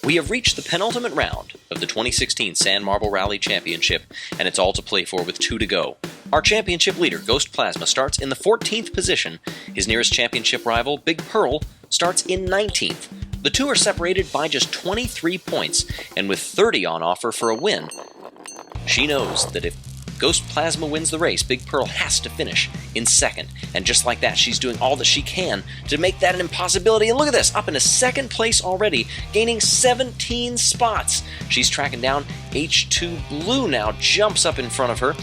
We have reached the penultimate round of the 2016 Sand Marble Rally Championship, and it's all to play for with 2 to go. Our championship leader, Ghost Plasma, starts in the 14th position. His nearest championship rival, Big Pearl, starts in 19th. The two are separated by just 23 points, and with 30 on offer for a win. She knows that if Ghost Plasma wins the race, Big Pearl has to finish in second. And just like that, she's doing all that she can to make that an impossibility. And look at this, up into second place already, gaining 17 spots. She's tracking down H2 Blue now, jumps up in front of her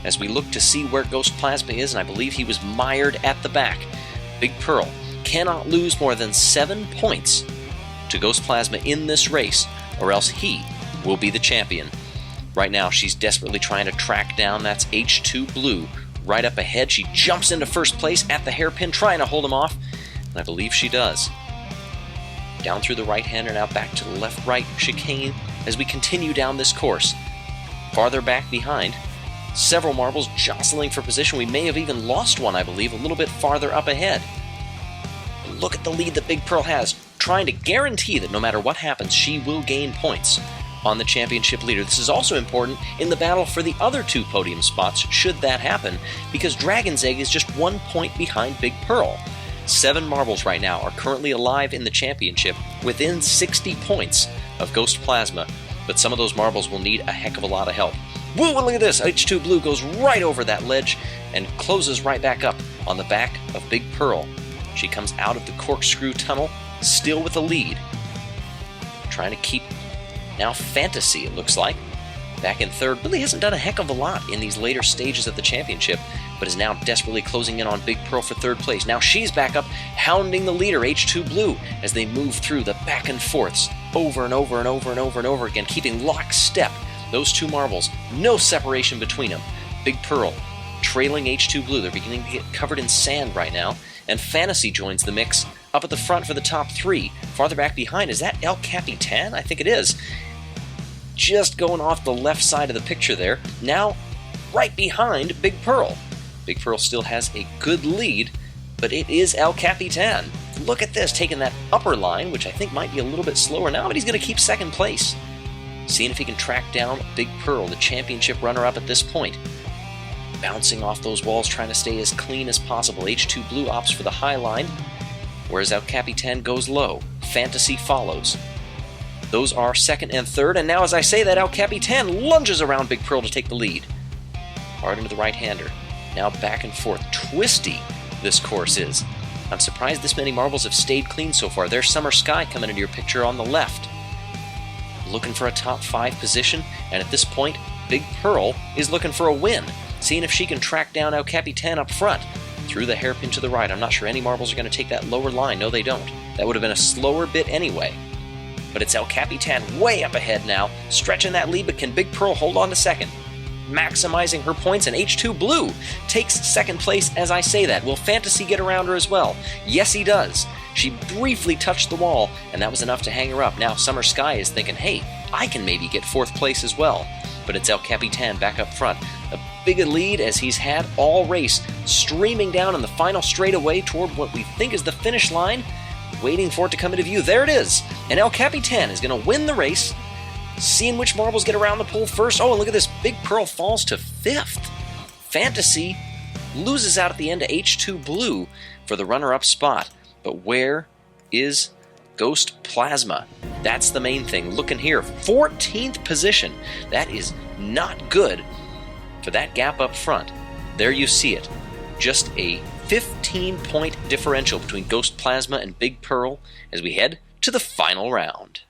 as we look to see where Ghost Plasma is, and I believe he was mired at the back. Big Pearl cannot lose more than 7 points to Ghost Plasma in this race, or else he will be the champion. Right now, she's desperately trying to track down, that's H2 Blue. Right up ahead, she jumps into first place at the hairpin, trying to hold him off, and I believe she does. Down through the right-hander, now back to the left-right chicane as we continue down this course. Farther back behind, several marbles jostling for position. We may have even lost one, I believe, a little bit farther up ahead. Look at the lead that Big Pearl has, trying to guarantee that no matter what happens, she will gain points on the championship leader. This is also important in the battle for the other 2 podium spots, should that happen, because Dragon's Egg is just 1 point behind Big Pearl. 7 marbles right now are currently alive in the championship, within 60 points of Ghost Plasma, but some of those marbles will need a heck of a lot of help. Whoa, look at this! H2 Blue goes right over that ledge and closes right back up on the back of Big Pearl. She comes out of the corkscrew tunnel, still with a lead. Trying to keep now Fantasy, it looks like, back in third. Really hasn't done a heck of a lot in these later stages of the championship, but is now desperately closing in on Big Pearl for third place. Now she's back up, hounding the leader, H2 Blue, as they move through the back and forths over and over and over and over and over again, keeping lockstep. Those 2 marbles, no separation between them. Big Pearl trailing H2 Blue. They're beginning to get covered in sand right now, and Fantasy joins the mix up at the front for the top 3. Farther back behind, is that El Capitan? I think it is. Just going off the left side of the picture there. Now, right behind Big Pearl. Big Pearl still has a good lead, but it is El Capitan. Look at this, taking that upper line, which I think might be a little bit slower now, but he's going to keep second place. Seeing if he can track down Big Pearl, the championship runner-up at this point. Bouncing off those walls, trying to stay as clean as possible. H2 Blue opts for the high line, whereas El Capitan goes low. Fantasy follows. Those are second and third, and now as I say that, El Capitan lunges around Big Pearl to take the lead. Hard into the right-hander. Now back and forth. Twisty this course is. I'm surprised this many marbles have stayed clean so far. There's Summer Sky coming into your picture on the left. Looking for a top 5 position, and at this point, Big Pearl is looking for a win, seeing if she can track down El Capitan up front. Through the hairpin to the right. I'm not sure any marbles are going to take that lower line. No, they don't. That would have been a slower bit anyway. But it's El Capitan way up ahead now, stretching that lead, but can Big Pearl hold on to second? Maximizing her points, and H2 Blue takes second place as I say that. Will Fantasy get around her as well? Yes, he does. She briefly touched the wall, and that was enough to hang her up. Now Summer Sky is thinking, hey, I can maybe get 4th place as well. But it's El Capitan back up front. A big lead as he's had all race, streaming down in the final straightaway toward what we think is the finish line, waiting for it to come into view. There it is, and El Capitan is going to win the race. Seeing which marbles get around the pole first. Oh, and look at this, Big Pearl falls to 5th. Fantasy loses out at the end to H2 Blue for the runner-up spot. But where is Ghost Plasma? That's the main thing. Looking here, 14th position. That is not good for that gap up front. There you see it. Just a 15-point differential between Ghost Plasma and Big Pearl as we head to the final round.